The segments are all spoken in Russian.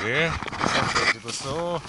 Oke, sampai di Poso.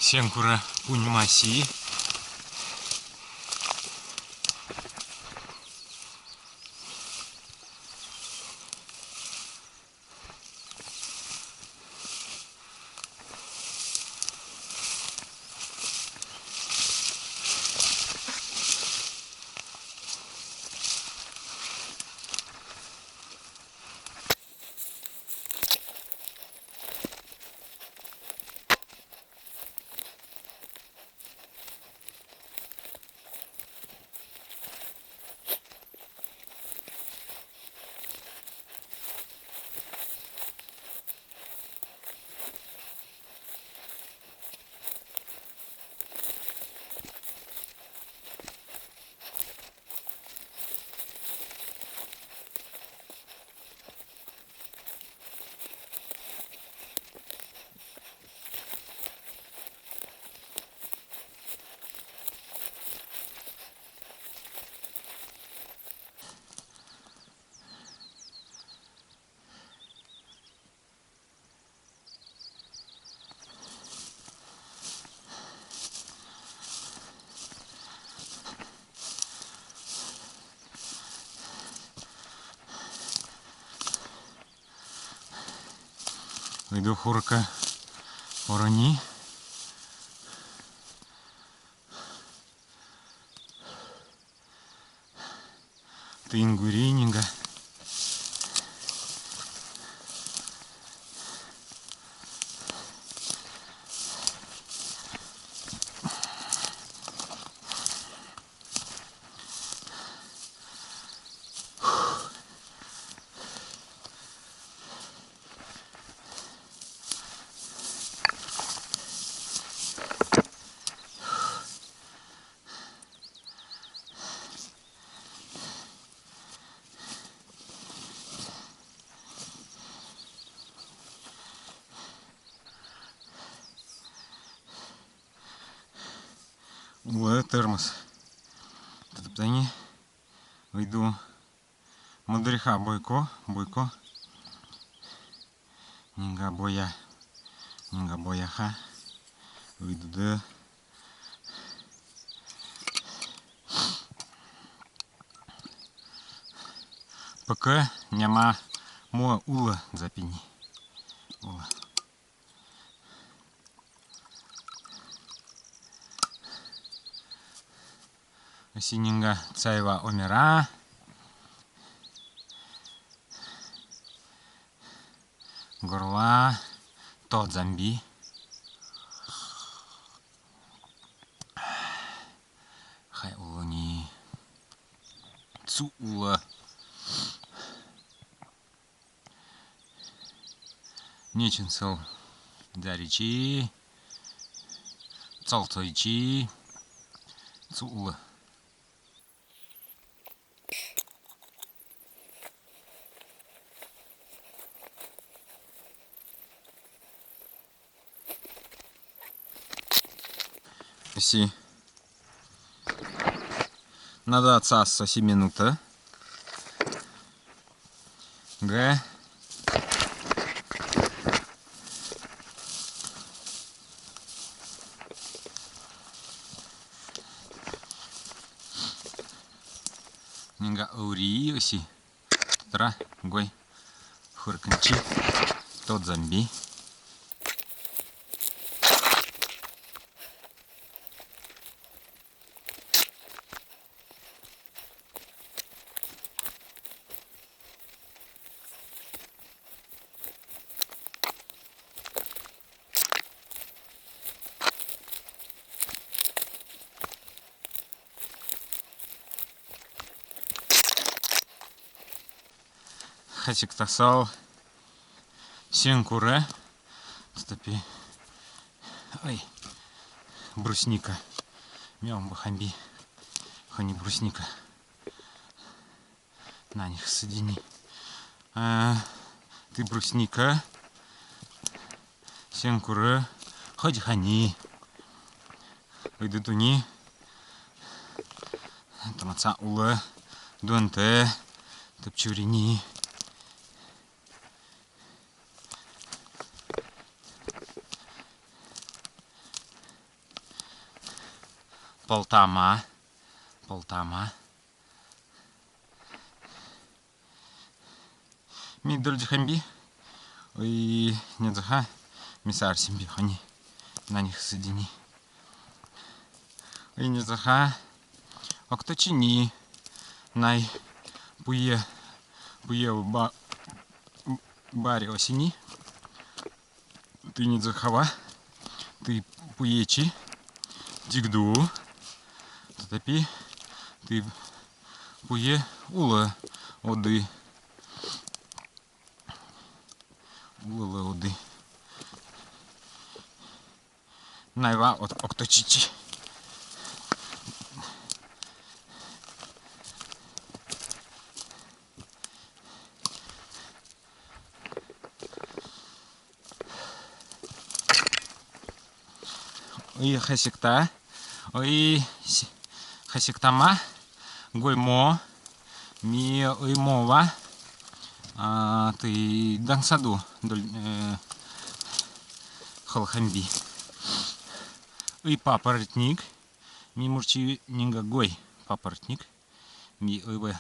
Сенкура Пуньмаси. Выйду хурка ворони. Тингурининга. Ула термос. Тобто вийду мудриха бойко. Нинга бояха. Вийду де. Пока няма моя ула запини. Ула. Сининга цайва омера. Горла тот зомби. Хай улани. Цу ула. Нечин сел даричи. Цалцойчи. Цу ула. Си. Надо отсасться 7 минут. Г. Нинга аури оси. Тра гой. Хурканчи. Тот зомби. Хасик тасал. Сенкуре. Стопи. Ой. Брусника. Мям бахамби. Хони брусника. На них соедини. Ты брусника. Сенкуре. Ходи хани. Выйду туни. Тамаца ула. Дуанте. Топчурини. Полтама. Ми дольджихамби. Ой, не заха. Мисар симби хани. На них соедини. Ой, не заха. А кто чини? Най буе в баре осени. Ты не захава. Ты пуечи. Дигду. Топи. Ты пуе ула оды. Ула оды. Найва от окточичи. Ой, хасикта. Ой, хасиктама. Гоймо. Ми оймова. Ты дансаду. Халхамби. Ой, папоротник. Ми мурчи нинга гой. Папоротник. Ми ойве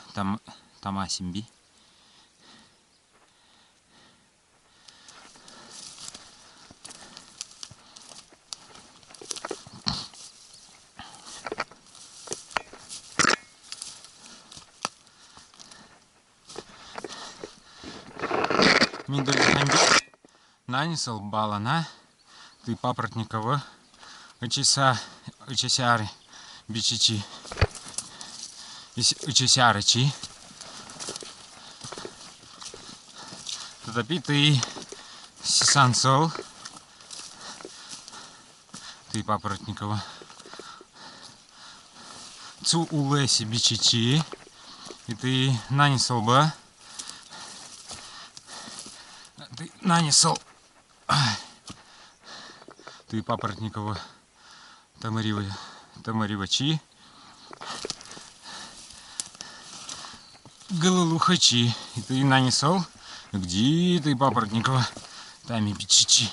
тамасимби. Мидельхамби нанесел балана, ты папоротниково, очесяри, бичичи, очесяричи, тотопи ты сисансол, ты папоротниково, цу улеси бичичи, и ты нанесел бы, ты нанесел, ты папоротниково, тамаривачи, гололухачи, и ты нанесел, где ты папоротниково, тами бичичи,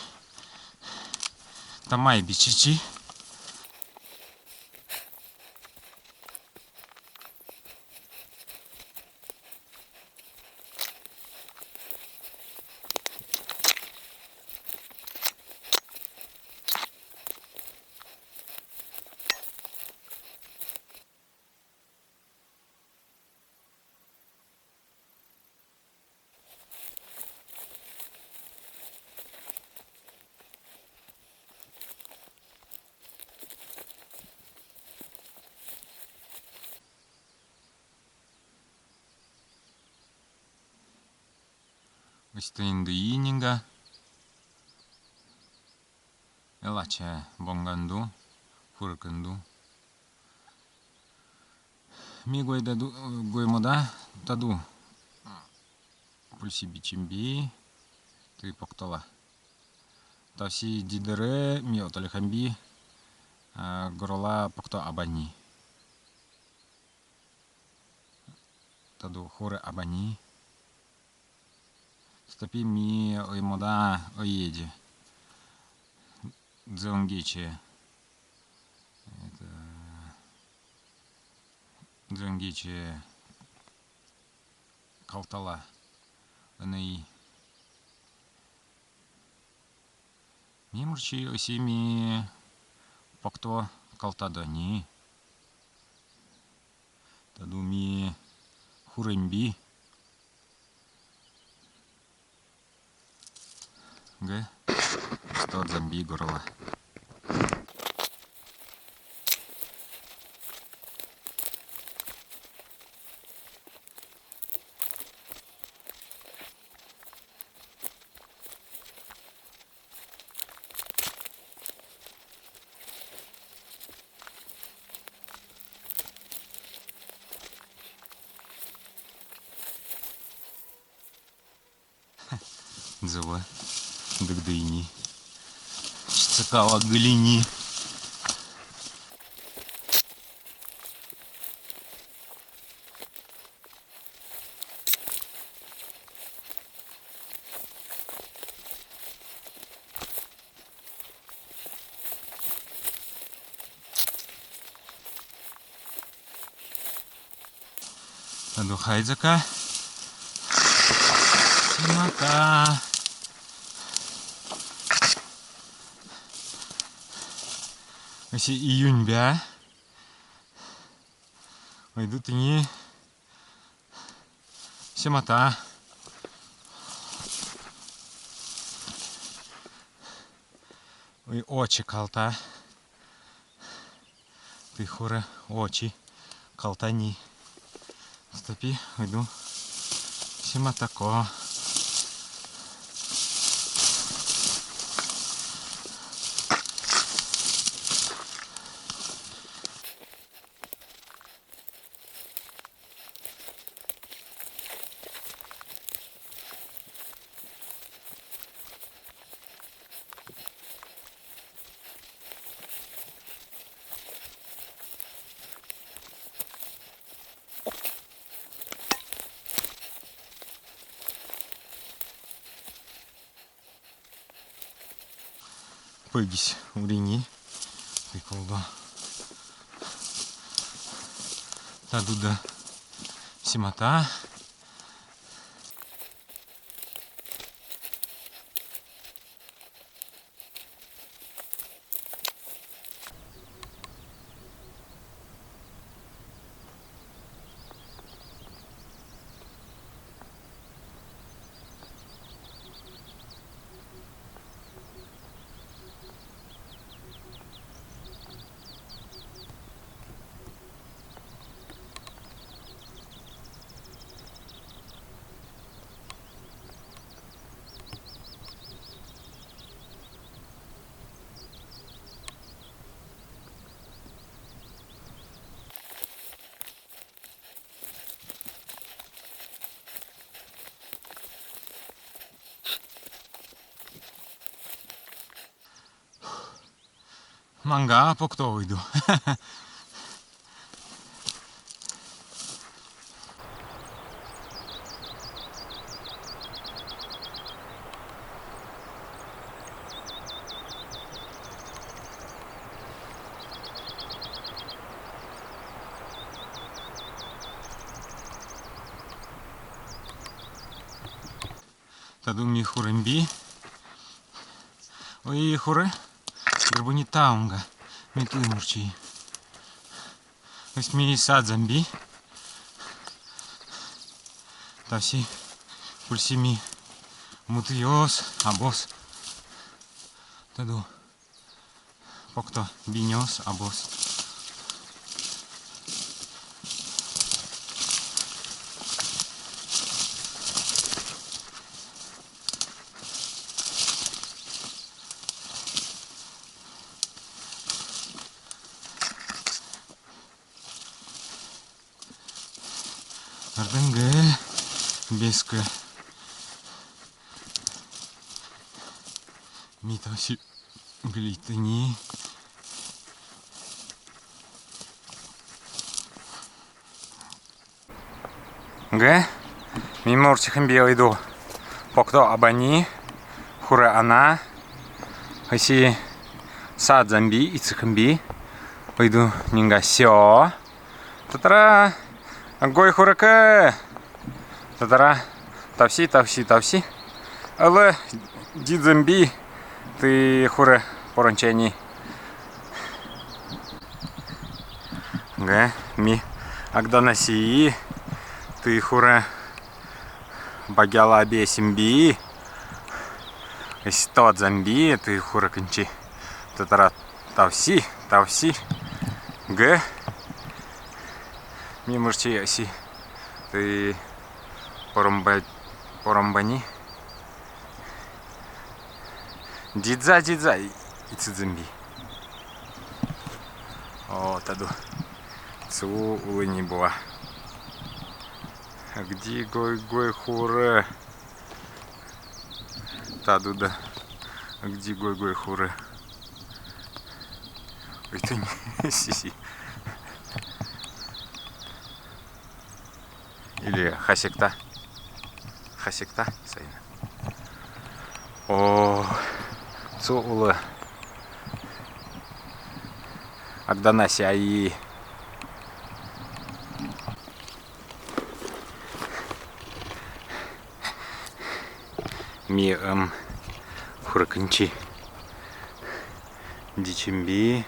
тамай бичичи. Выстаинды ининга, элача бонганду, фурканду. Ми гойдаду гоймода таду пульси бичимби, ты поктала. Тавси дидере ми оталихамби, горола покто абани. Таду хоре абани. Стопи ми оймода оеди. Дзонгичи. Это... Дзонгичи калтала. Они... Мимурчи осими покто калтадани. Таду ми хуремби. Г. Что замби горла. Зова дагдыни, чцекала глини. Таду хайдзака, симака. Если июнь бя, пойдут они семата. Ой, очи калта. Ты хуре очи калтани. Стопи, пойду сематако. Пыгись, урини. Приколда. Тадуда симата. Манга, по кто уйду. Тадуми Хуремби. Ой, хуре. Грабуни таунга. Миту мурчи. Восьми сад замби. Таси. Пульсими. Мутиос. Абос. Таду. Покто. Биньос. Абос. Арденге. Беске. Митаси. Глитани. Г. Миморчи хэмби иду. Покто абани. Хуре ана. Хаси сад замби и цхэмби. Иду нинга сё. Татара. Гой хурака. Татара. Тавси. Але дидзамби. Ты хуре поранчени. Г. Ми. Агданаси. Ты хуре багяла бесимби. Истот замби. Ты хуре кончи. Татара. Тавси. Г. Ми мурчи яси. Ты порамбани. Дидза. И цидзамби. О, таду. Цу улыни была. А где гой хуре? Тадуда. А где гой хуре? Это не сиси. Или хасекта. Сайна. О, цула. Агданаси аи. Ми хураканчи. Дичимби.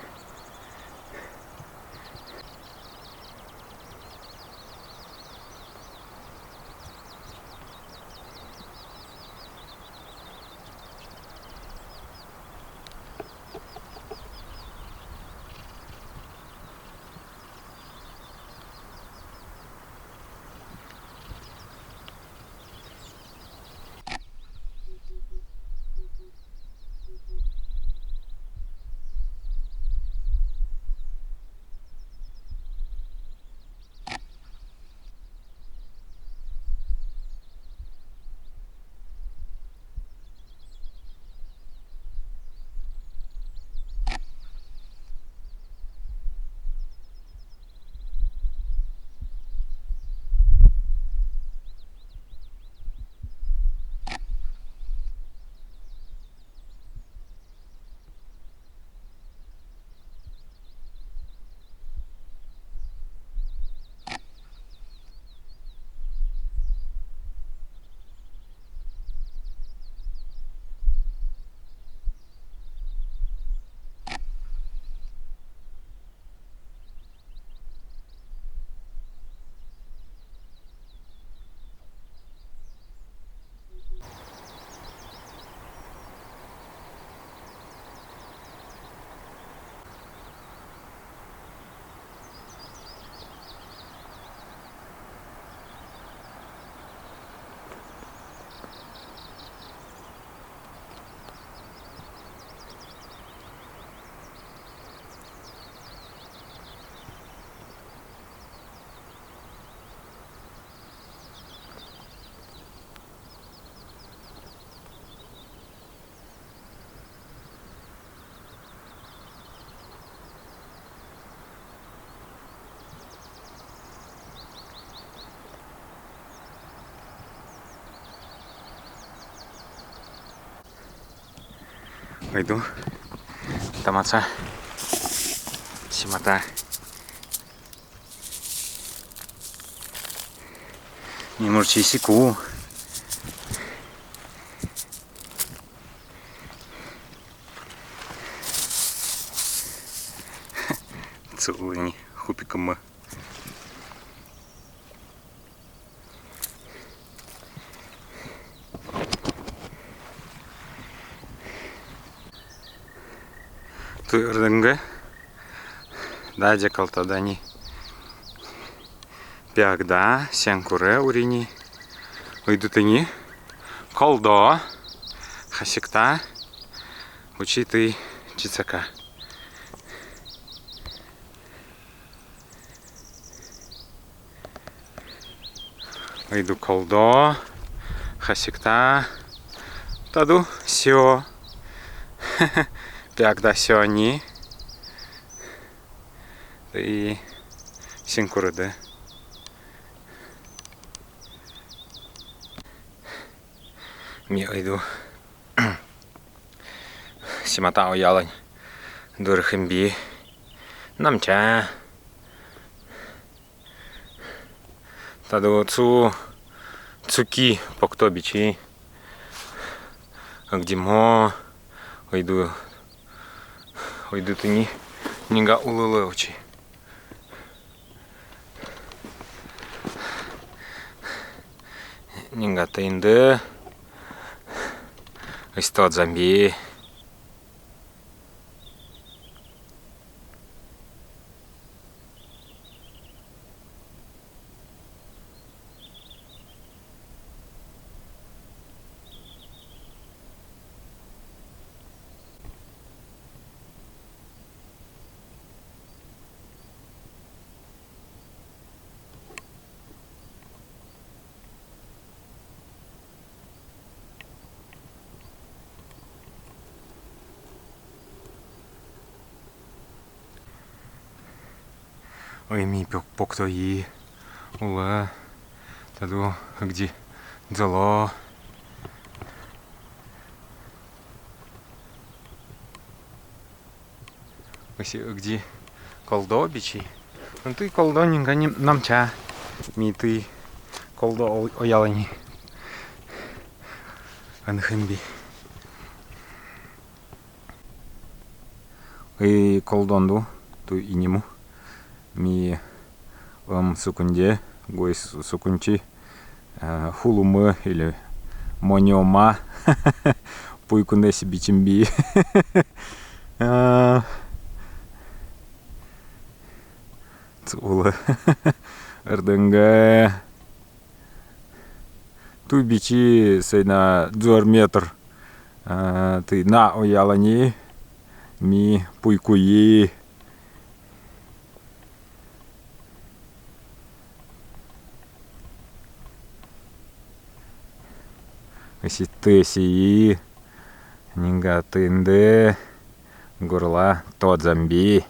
이도 타마차 시마타 니모치시쿠 целыми хупиком. Тырдынга даде калтадани пягда сенкуре урини уйдутыни колдо хасикта учиты чицака. Иду колдо, хасикта, таду сё, пягда сёни, и синкурыды. Ми иду симата оялань, дурхимби, намча. Таду цуки поктобичи, агдимо, ойду тыни нига улылывчи. Нига тынды, истот замби. Ой, ми покто и ула, таду где дзало. Оси где колдо бичи. Ну ты колдо нинга намча. Ми ты колдо оялани. Анхэмби. И колдонду ту и нему. Ми сукунде, гой сукунчи, хулумы или моньома, пуйкунеси бичимби. Цула, РДНГ. Ту бичи сейна 2 метр, ты на оялани, ми пуйкуи. Ситеси, нинга тынды, горла тот замби.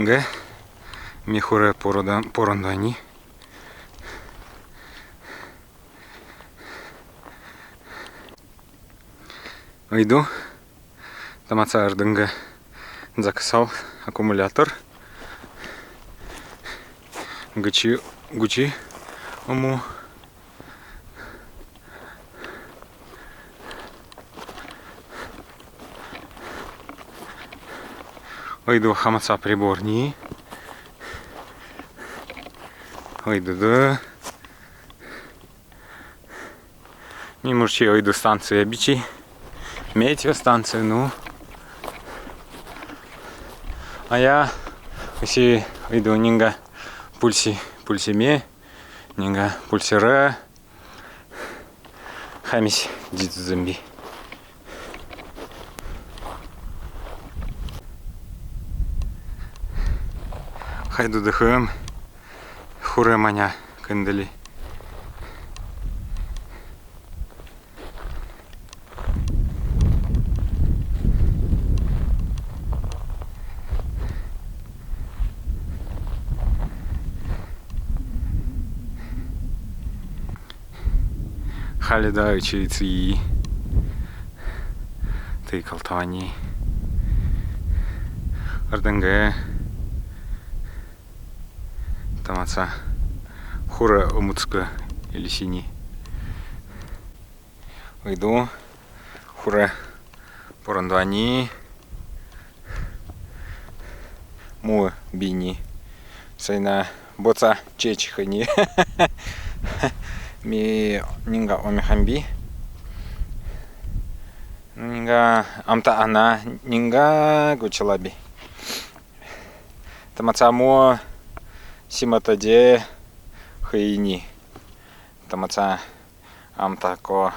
Г. Михуре порандани. Иду. Там отца РДНГ закасал аккумулятор. Гучи ому. Ойду хамаца приборни. Ойду да. Не мурчи ойду станцию бичи. Метеостанцию, ну. А я если ойду нинга пульсиме, нинга пульсире. Хамись дидзу зомби. Хайду дыхаем. Хуре маня кендели. Халидаючи ці калтавани. Арденге тамаца хура умуцка или сини. Иду хура порандуани му бини сайна боца чечихани. Ми нинга омихамби нинга амта ана нинга гучалаби тамацамо симатаде хайни тамаца амта ко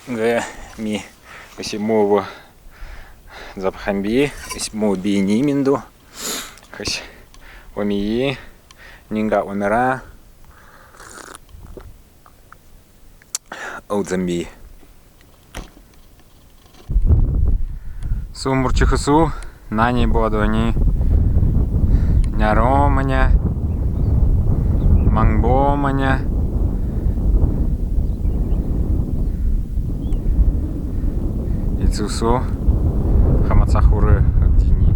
г ми осимово запхамби осимо бини минду хась омии нинга омера Аудзамби. Сумурчихасу, нани бодони, няроманя, мангбоманя. Ицусу, хамацахуры дини.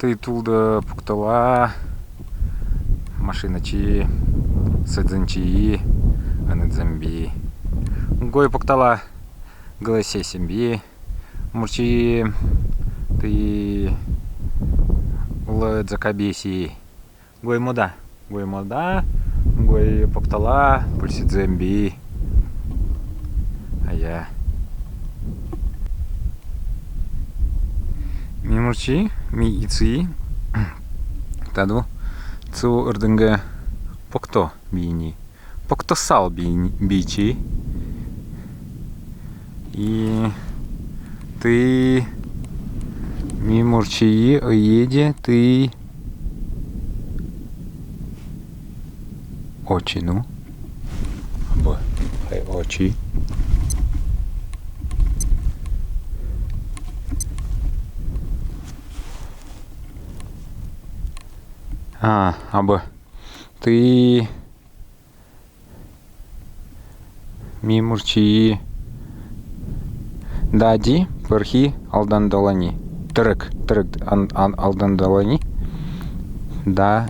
Ты тулда пуктала машина чи садзанчи анадзамби гой пуктала голосе семьи мурчи ты лэдзакабеси гой мода гой пуктала пульсидзамби а я ми мурчи ми ици таду цу орденге покто бини покто сал бичи и ты ми мурчи оеде ты очи ну бо хай очи абы ты ми мурчи дади перхи алдандалани тырык алдандалани да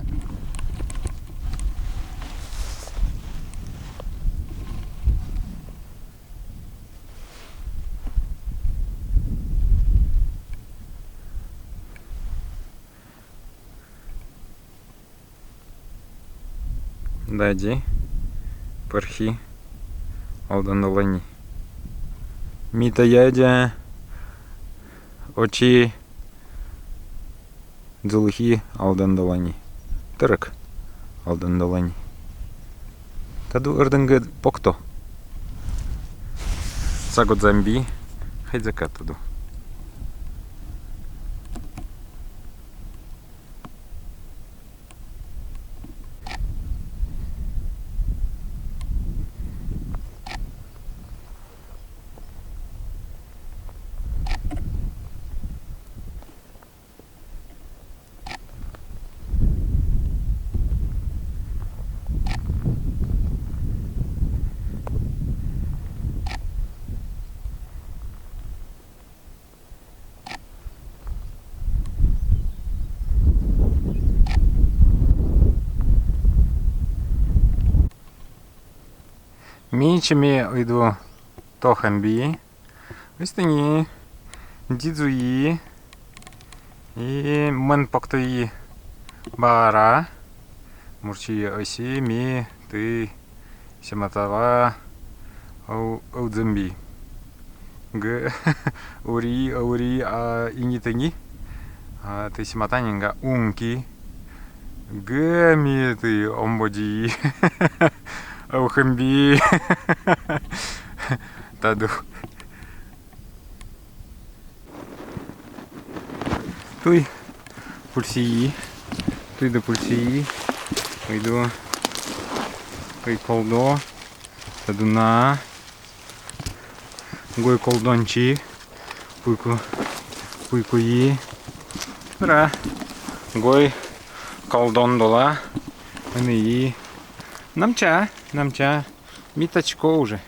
дади перхи алдандалани мита ядя очи дзулхи алдандалани тырык алдандалани таду эрденге покто сагодзамби хайдзака таду Мичами иду тохамби, вистани дидзуи и мен поктои бара мурчи оси ми ты сематава Au Zambi. G uri ini tengi. Te simatani ga unki. G mi te omboji. Au Hambi. Tadu. Туй пульсії. Туй до пульсії. Пойду. Туй колдо. Тадуна. Гой колдончі. Пуйкуї. Ра. Гой колдон дола. Вони. Намча. Мітачко уже.